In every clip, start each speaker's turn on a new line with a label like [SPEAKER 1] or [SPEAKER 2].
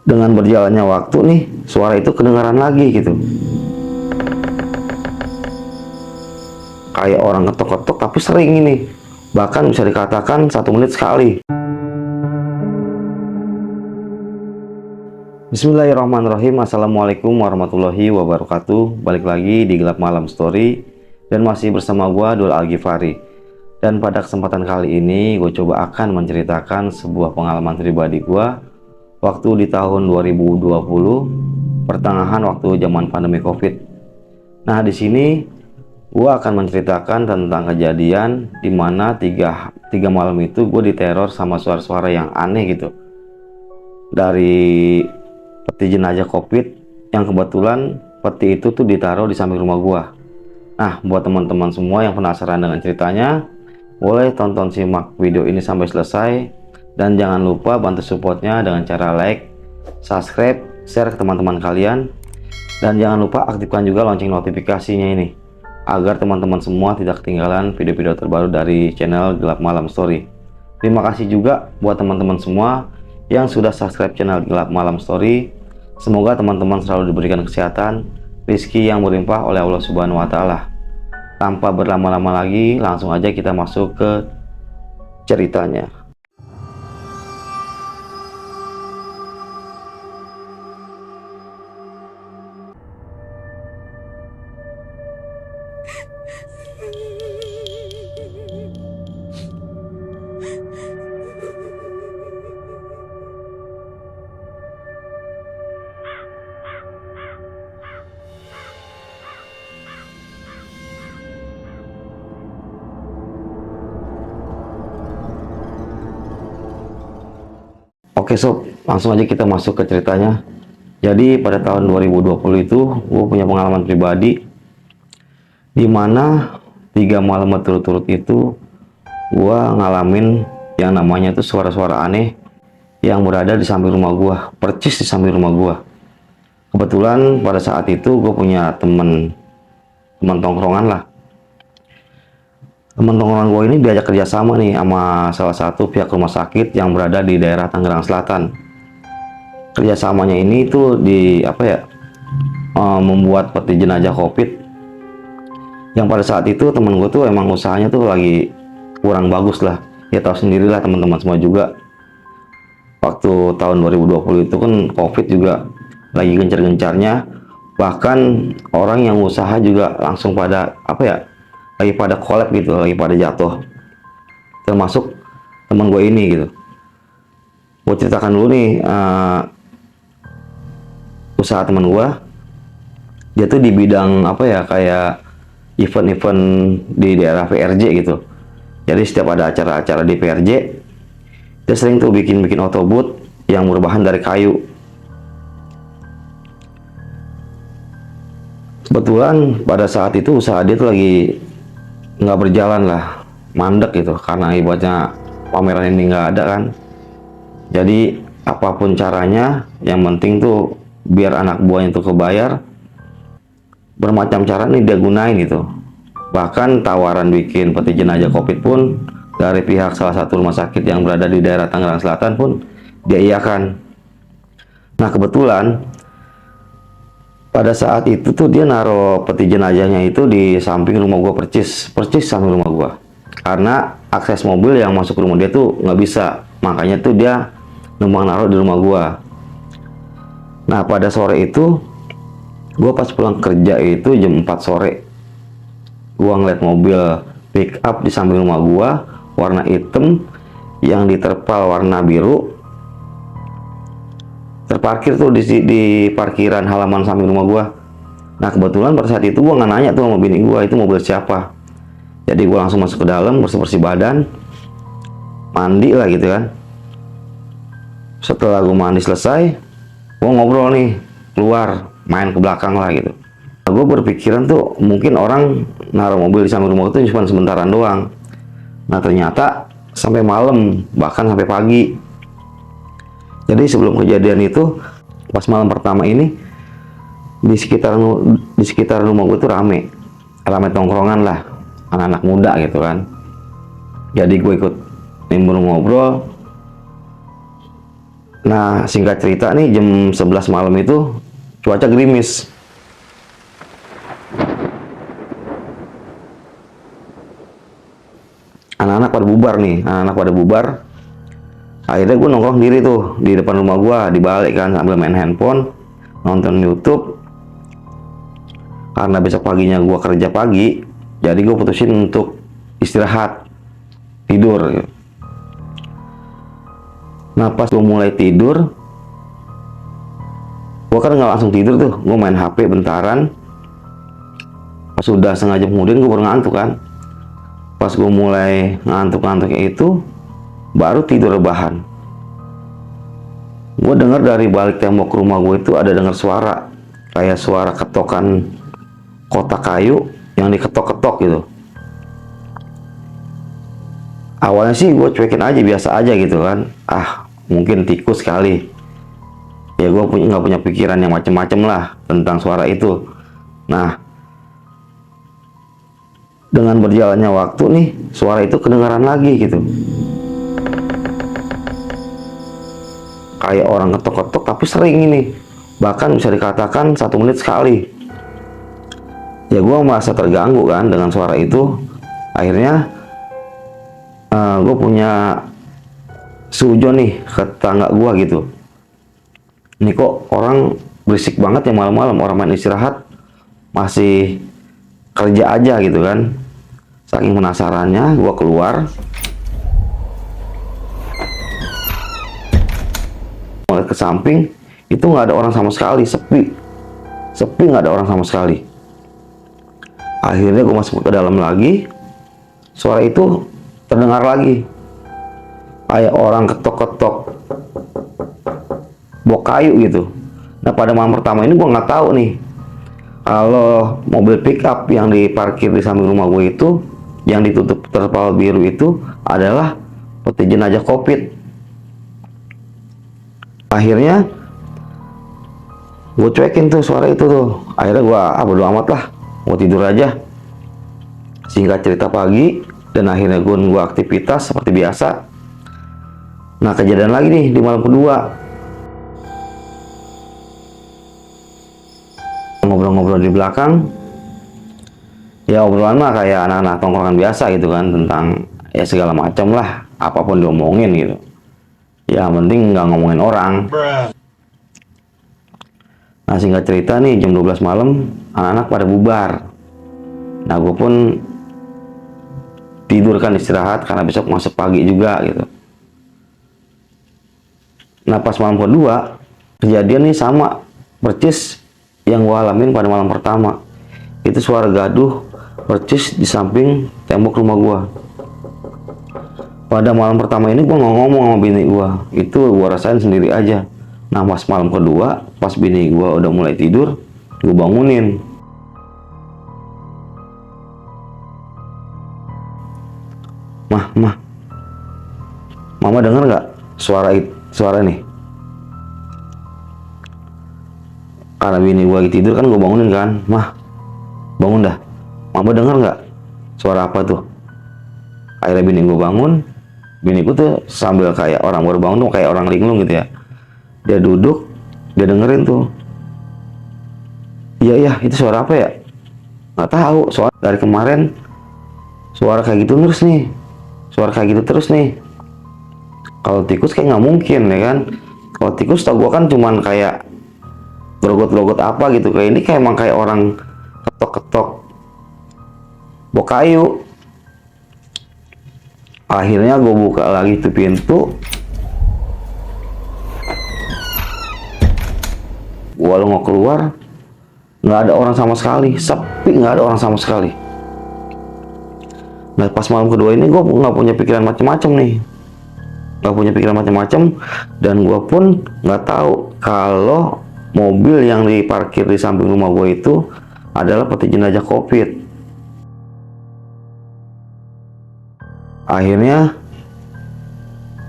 [SPEAKER 1] Dengan berjalannya waktu nih, suara itu kedengaran lagi gitu. Kayak orang ketok-ketok tapi sering ini. Bahkan bisa dikatakan 1 menit sekali. Bismillahirrahmanirrahim. Assalamualaikum warahmatullahi wabarakatuh. Balik lagi di Gelap Malam Story. Dan masih bersama gua Dul Algifari. Dan pada kesempatan kali ini gue coba akan menceritakan sebuah pengalaman pribadi gua waktu di tahun 2020, pertengahan waktu zaman pandemi Covid. Nah, di sini gua akan menceritakan tentang kejadian di mana tiga malam itu gue diteror sama suara-suara yang aneh gitu. Dari peti jenazah Covid yang kebetulan peti itu tuh ditaruh di samping rumah gua. Nah, buat teman-teman semua yang penasaran dengan ceritanya, boleh tonton simak video ini sampai selesai. Dan jangan lupa bantu supportnya dengan cara like, subscribe, share ke teman-teman kalian. Dan jangan lupa aktifkan juga lonceng notifikasinya ini, agar teman-teman semua tidak ketinggalan video-video terbaru dari channel Gelap Malam Story. Terima kasih juga buat teman-teman semua yang sudah subscribe channel Gelap Malam Story. Semoga teman-teman selalu diberikan kesehatan, rezeki yang berlimpah oleh Allah Subhanahu wa Ta'ala. Tanpa berlama-lama lagi, langsung aja kita masuk ke ceritanya. Oke sob, langsung aja kita masuk ke ceritanya. Jadi pada tahun 2020 itu gue punya pengalaman pribadi di mana 3 malam berturut-turut itu gue ngalamin yang namanya tuh suara-suara aneh yang berada di samping rumah gue, percis di samping rumah gue. Kebetulan pada saat itu gue punya temen tongkrongan lah. Teman tongkrongan gue ini diajak kerjasama nih sama salah satu pihak rumah sakit yang berada di daerah Tangerang Selatan. Kerjasamanya ini tuh membuat peti jenazah Covid. Yang pada saat itu temen gue tuh emang usahanya tuh lagi kurang bagus lah. Ya tahu sendirilah teman-teman semua juga. Waktu tahun 2020 itu kan Covid juga lagi gencar-gencarnya. Bahkan orang yang usaha juga langsung pada lagi pada collab gitu, lagi pada jatuh, termasuk teman gue ini gitu. Gue ceritakan dulu nih usaha teman gue. Dia tuh di bidang kayak event-event di daerah PRJ gitu. Jadi setiap ada acara-acara di PRJ, dia sering tuh bikin otobot yang berbahan dari kayu. Kebetulan pada saat itu usaha dia tuh lagi nggak berjalan lah, mandek gitu, karena ibaratnya pameran ini nggak ada kan. Jadi apapun caranya, yang penting tuh biar anak buahnya tuh kebayar. Bermacam cara nih dia gunain gitu. Bahkan tawaran bikin peti jenazah Covid pun dari pihak salah satu rumah sakit yang berada di daerah Tangerang Selatan pun dia iakan. Nah, kebetulan pada saat itu tuh dia naruh peti jenazahnya itu di samping rumah gua, percis samping rumah gua. Karena akses mobil yang masuk ke rumah dia tuh nggak bisa, makanya tuh dia numpang naruh di rumah gua. Nah, pada sore itu gua pas pulang kerja itu jam 4 sore, gua ngeliat mobil pick up di samping rumah gua warna hitam yang diterpal warna biru, terparkir tuh di parkiran halaman samping rumah gua. Nah, kebetulan pada saat itu gua nggak nanya tuh sama bini gua itu mobil siapa. Jadi gua langsung masuk ke dalam, bersih-bersih badan, mandi lah gitu kan. Setelah gua mandi selesai, gua ngobrol nih, keluar main ke belakang lah gitu. Nah, gua berpikiran tuh mungkin orang naruh mobil di samping rumah itu cuma sementaran doang. Nah, ternyata sampai malam, bahkan sampai pagi. Jadi sebelum kejadian itu, pas malam pertama ini, di sekitar rumah gue tuh rame tongkrongan lah, anak-anak muda gitu kan. Jadi gue ikut nimbrung ngobrol, Nah, singkat cerita nih, jam 11 malam itu cuaca gerimis. Anak-anak pada bubar nih, anak-anak pada bubar. Akhirnya gue nongkrong diri tuh di depan rumah gue, di balik kan, sambil main handphone, nonton YouTube. Karena besok paginya gue kerja pagi, jadi gue putusin untuk istirahat, tidur. Nah, pas gue mulai tidur, gue kan nggak langsung tidur tuh, gue main HP bentaran. Pas sudah setengah jam kemudian gue baru ngantuk kan. Pas gue mulai ngantuk-ngantuknya itu, baru tidur rebahan. Gue dengar dari balik tembok rumah gue itu ada dengar suara, kayak suara ketokan kotak kayu yang diketok-ketok gitu. Awalnya sih gue cuekin aja, biasa aja gitu kan. Ah, mungkin tikus kali. Ya gue nggak punya pikiran yang macem-macem lah tentang suara itu. Nah, dengan berjalannya waktu nih, suara itu kedengaran lagi gitu. Kayak orang ketok-ketok tapi sering ini. Bahkan bisa dikatakan 1 menit sekali. Ya gue merasa terganggu kan dengan suara itu. Akhirnya gue punya sujon nih ke tetangga gue gitu. Ini kok orang berisik banget ya malam-malam, orang main istirahat masih kerja aja gitu kan. Saking penasarannya gue keluar, mulai ke samping, itu nggak ada orang sama sekali, sepi nggak ada orang sama sekali. Akhirnya gue masuk ke dalam lagi, suara itu terdengar lagi kayak orang ketok-ketok bok kayu gitu. Nah, pada malam pertama ini gue nggak tahu nih kalau mobil pickup yang diparkir di samping rumah gue itu, yang ditutup terpal biru itu adalah peti jenazah COVID. Akhirnya gue cuekin tuh suara itu tuh. Akhirnya gue bodo amat lah, gue tidur aja. Singkat cerita pagi, dan akhirnya gue aktivitas seperti biasa. Nah, kejadian lagi nih di malam kedua. Ngobrol-ngobrol di belakang, ya obrolan mah kayak anak-anak tongkrongan biasa gitu kan, tentang ya segala macam lah, apapun diomongin gitu. Ya penting nggak ngomongin orang. Nah, singkat cerita nih, jam 12 malam anak-anak pada bubar. Nah, gue pun tidur kan, istirahat karena besok masuk pagi juga gitu. Nah, pas malam kedua kejadian nih sama percis yang gue alamin pada malam pertama. Itu suara gaduh percis di samping tembok rumah gue. Pada malam pertama ini gue nggak ngomong sama bini gue, itu gue rasain sendiri aja. Nah, pas malam kedua, pas bini gue udah mulai tidur, gue bangunin. Mama dengar nggak suara nih? Karena bini gue lagi tidur kan, gue bangunin kan. Mah, bangun dah. Mama dengar nggak suara apa tuh? Akhirnya bini gue bangun. Bini gue tuh sambil kayak orang baru bangun tuh, kayak orang linglung gitu ya. Dia duduk, dia dengerin tuh. Iya, itu suara apa ya? Nggak tahu. Soalnya dari kemarin suara kayak gitu terus nih. Suara kayak gitu terus nih. Kalau tikus kayak nggak mungkin ya kan. Kalau tikus tau gue kan cuman kayak gerogot-gerogot apa gitu. Kayak ini kayak emang kayak orang ketok-ketok bok kayu. Akhirnya gue buka lagi tuh pintu. Gue mau keluar, nggak ada orang sama sekali, sepi, nggak ada orang sama sekali. Nah, pas malam kedua ini gue nggak punya pikiran macam-macam nih, nggak punya pikiran macam-macam, dan gue pun nggak tahu kalau mobil yang diparkir di samping rumah gue itu adalah peti jenazah COVID. Akhirnya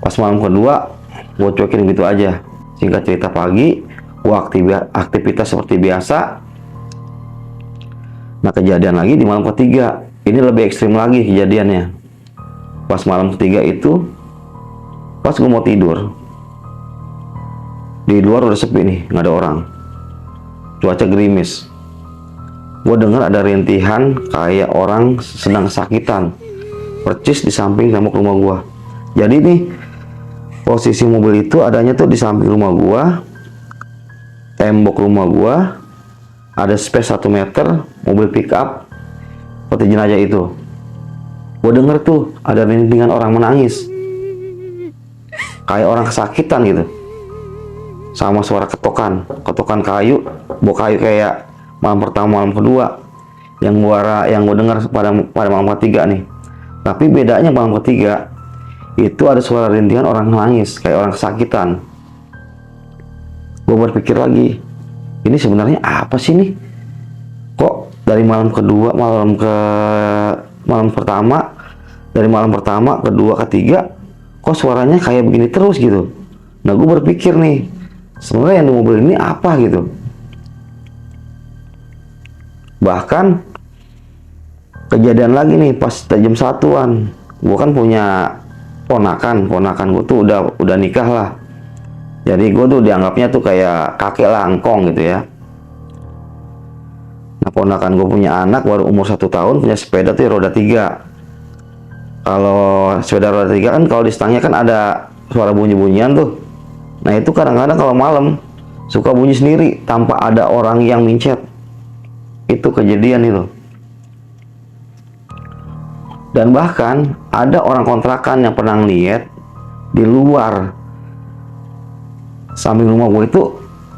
[SPEAKER 1] pas malam kedua gue cuekin gitu aja. Singkat cerita pagi, gue aktivitas seperti biasa. Nah, kejadian lagi di malam ketiga. Ini lebih ekstrim lagi kejadiannya. Pas malam ketiga itu, pas gue mau tidur, Di luar udah sepi nih, nggak ada orang. Cuaca gerimis. Gue dengar ada rintihan kayak orang sedang kesakitan, percis di samping tembok rumah gue. Jadi nih, posisi mobil itu adanya tuh di samping rumah gue, tembok rumah gue, ada space 1 meter, mobil pick up, peti jenazah itu. Gue denger tuh ada rintingan orang menangis, kayak orang kesakitan gitu, sama suara ketokan kayu, bau kayu kayak malam pertama malam kedua yang gue dengar pada malam ketiga nih. Tapi bedanya malam ketiga itu ada suara rintingan orang menangis kayak orang kesakitan. Gue berpikir lagi, ini sebenarnya apa sih nih? Kok dari malam kedua, malam pertama, dari malam pertama, kedua, ketiga, kok suaranya kayak begini terus gitu. Nah, gue berpikir nih, sebenarnya yang di mobil ini apa gitu. Bahkan kejadian lagi nih pas jam 1-an, gue kan punya ponakan gue tuh udah nikah lah. Jadi gue tuh dianggapnya tuh kayak kakek lah, angkong gitu ya. Nah, ponakan gue punya anak baru umur 1 tahun, punya sepeda tuh roda 3. Kalau sepeda roda 3 kan kalau di stangnya kan ada suara bunyi-bunyian tuh. Nah, itu kadang-kadang kalau malam suka bunyi sendiri tanpa ada orang yang mincet. Itu kejadian itu. Dan bahkan ada orang kontrakan yang pernah lihat di luar samping rumah gue itu,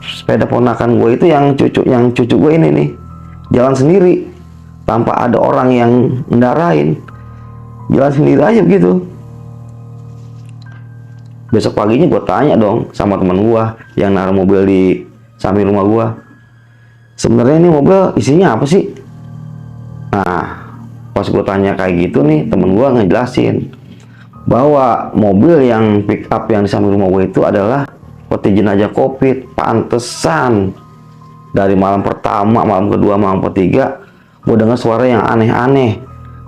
[SPEAKER 1] sepeda ponakan gue itu yang cucu gue ini nih jalan sendiri tanpa ada orang yang ngendarain, jalan sendiri aja begitu. Besok paginya gue tanya dong sama teman gue yang naruh mobil di samping rumah gue, sebenarnya ini mobil isinya apa sih? Nah, pas gue tanya kayak gitu nih, temen gue ngejelasin bahwa mobil yang pick up yang di samping rumah gue itu adalah peti jenazah COVID. Pantesan dari malam pertama, malam kedua, malam ketiga gue dengar suara yang aneh-aneh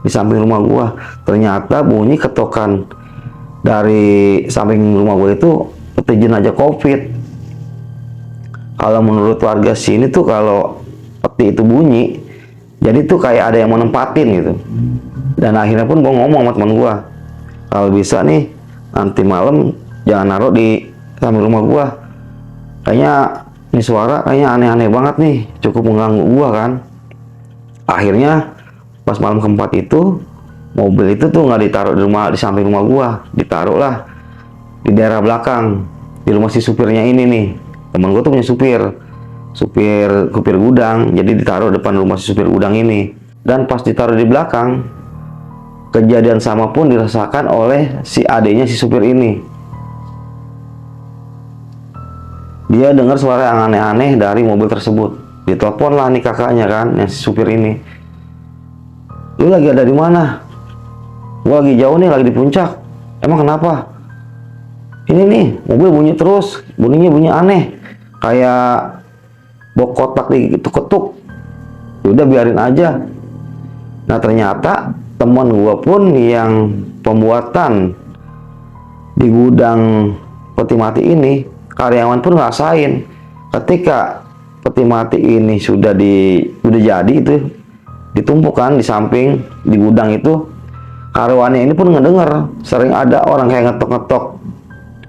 [SPEAKER 1] di samping rumah gue. Ternyata bunyi ketokan dari samping rumah gue itu peti jenazah COVID. Kalau menurut warga sini tuh kalau peti itu bunyi, jadi tuh kayak ada yang menempatin gitu. Dan akhirnya pun gue ngomong sama teman gue, kalau bisa nih nanti malam jangan naruh di samping rumah gue. Kayaknya ini suara kayaknya aneh-aneh banget nih, cukup mengganggu gue kan. Akhirnya pas malam keempat itu, mobil itu tuh nggak ditaruh di samping rumah gue, ditaruh lah di daerah belakang, di rumah si supirnya ini nih. Temen gue tuh punya supir gudang, jadi ditaruh depan rumah si supir gudang ini. Dan pas ditaruh di belakang, kejadian sama pun dirasakan oleh si adiknya si supir ini. Dia dengar suara yang aneh-aneh dari mobil tersebut. Ditelepon lah nih kakaknya kan, yang si supir ini. Lu lagi ada di mana? Gua lagi jauh nih, lagi di puncak. Emang kenapa? Ini nih, mobil bunyi terus, bunyinya bunyi aneh. Kayak bok kotak diketuk-ketuk. Udah biarin aja. Nah, ternyata teman gua pun yang pembuatan di gudang peti mati ini, karyawan pun ngerasain ketika peti mati ini sudah jadi itu ditumpuk kan di samping di gudang itu, karyawannya ini pun ngedenger sering ada orang kayak ngetok-ngetok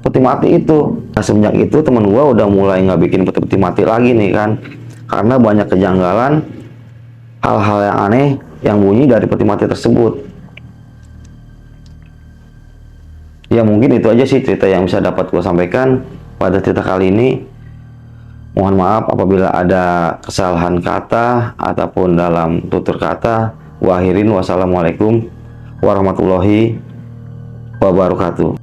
[SPEAKER 1] peti mati itu. Nah, semenjak itu teman gua udah mulai nggak bikin peti mati lagi nih kan, karena banyak kejanggalan, hal-hal yang aneh yang bunyi dari peti mati tersebut. Ya mungkin itu aja sih cerita yang bisa dapat gua sampaikan pada cerita kali ini. Mohon maaf apabila ada kesalahan kata ataupun dalam tutur kata. Wassalamualaikum warahmatullahi wabarakatuh.